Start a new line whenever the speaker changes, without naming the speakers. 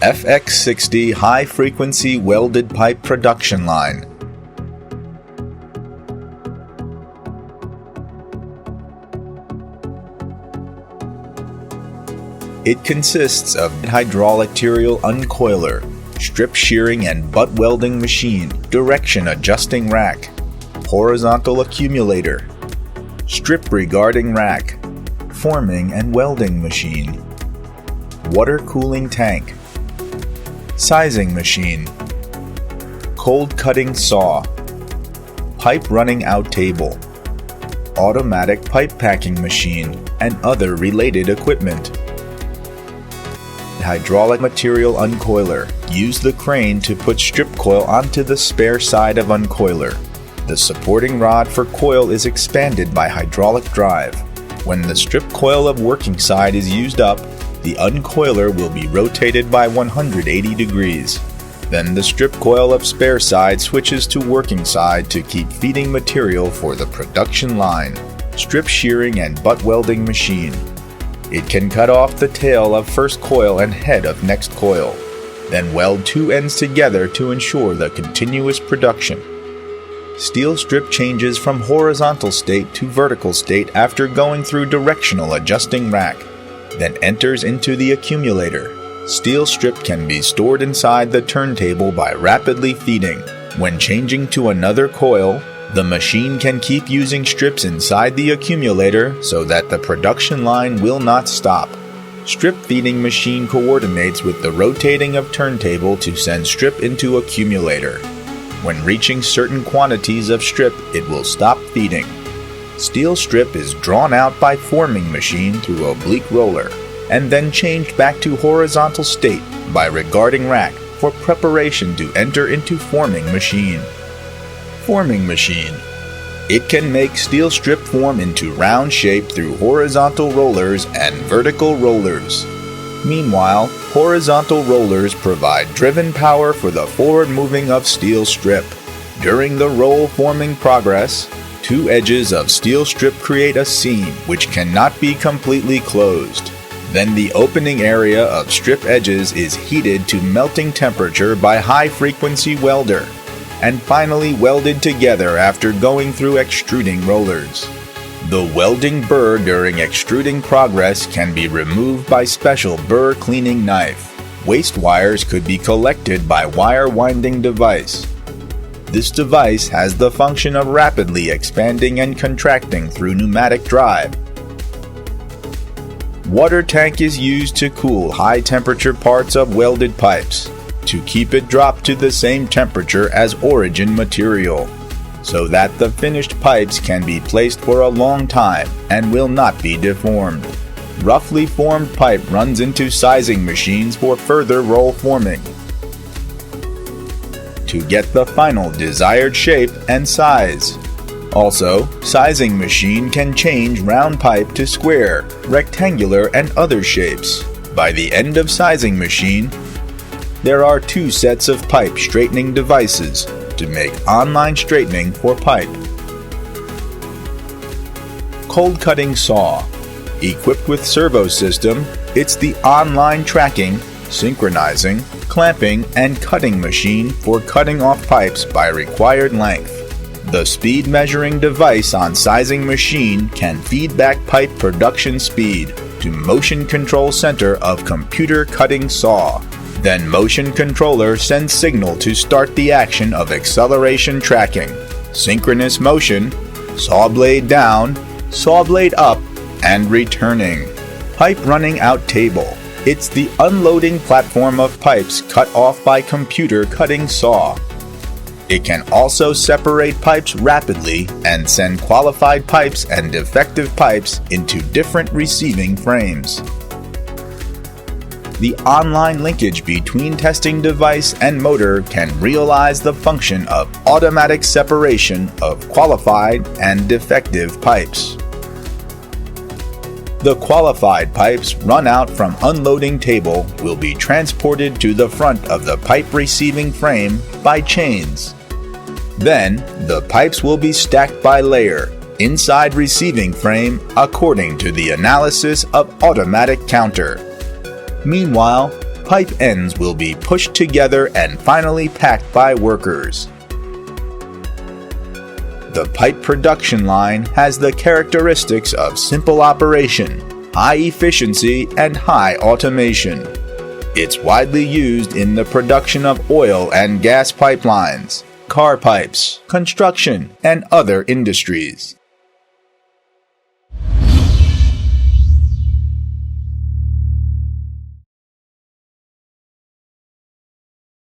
FX60 high-frequency welded pipe production line. It consists of hydraulic material uncoiler, strip shearing and butt welding machine, direction adjusting rack, horizontal accumulator, strip regarding rack, forming and welding machine, water cooling tank, sizing machine, cold cutting saw, pipe running out table, automatic pipe packing machine, and other related equipment. Hydraulic material uncoiler. Use the crane to put strip coil onto the spare side of uncoiler. The supporting rod for coil is expanded by hydraulic drive. When the strip coil of working side is used up, the uncoiler will be rotated by 180 degrees. Then the strip coil of spare side switches to working side to keep feeding material for the production line. Strip shearing and butt welding machine. It can cut off the tail of first coil and head of next coil, then weld two ends together to ensure the continuous production. Steel strip changes from horizontal state to vertical state after going through directional adjusting rack, then enters into the accumulator. Steel strip can be stored inside the turntable by rapidly feeding. When changing to another coil, the machine can keep using strips inside the accumulator so that the production line will not stop. Strip feeding machine coordinates with the rotating of turntable to send strip into accumulator. When reaching certain quantities of strip, it will stop feeding. Steel strip is drawn out by forming machine through oblique roller and then changed back to horizontal state by regarding rack for preparation to enter into forming machine. Forming machine. It can make steel strip form into round shape through horizontal rollers and vertical rollers. Meanwhile, horizontal rollers provide driven power for the forward moving of steel strip. During the roll forming progress, two edges of steel strip create a seam which cannot be completely closed. Then the opening area of strip edges is heated to melting temperature by high-frequency welder, and finally welded together after going through extruding rollers. The welding burr during extruding progress can be removed by special burr cleaning knife. Waste wires could be collected by wire winding device. This device has the function of rapidly expanding and contracting through pneumatic drive. Water tank is used to cool high temperature parts of welded pipes, to keep it dropped to the same temperature as origin material, so that the finished pipes can be placed for a long time and will not be deformed. Roughly formed pipe runs into sizing machines for further roll forming, to get the final desired shape and size. Also, sizing machine can change round pipe to square, rectangular, and other shapes. By the end of sizing machine, there are two sets of pipe straightening devices to make online straightening for pipe. Cold cutting saw. Equipped with servo system, it's the online tracking, synchronizing, clamping, and cutting machine for cutting off pipes by required length. The speed measuring device on sizing machine can feed back pipe production speed to motion control center of computer cutting saw. Then motion controller sends signal to start the action of acceleration tracking, synchronous motion, saw blade down, saw blade up, and returning. Pipe running out table. It's the unloading platform of pipes cut off by computer cutting saw. It can also separate pipes rapidly and send qualified pipes and defective pipes into different receiving frames. The online linkage between testing device and motor can realize the function of automatic separation of qualified and defective pipes. The qualified pipes run out from unloading table will be transported to the front of the pipe receiving frame by chains. Then, the pipes will be stacked by layer inside receiving frame according to the analysis of automatic counter. Meanwhile, pipe ends will be pushed together and finally packed by workers. The pipe production line has the characteristics of simple operation, high efficiency, and high automation. It's widely used in the production of oil and gas pipelines, car pipes, construction, and other industries.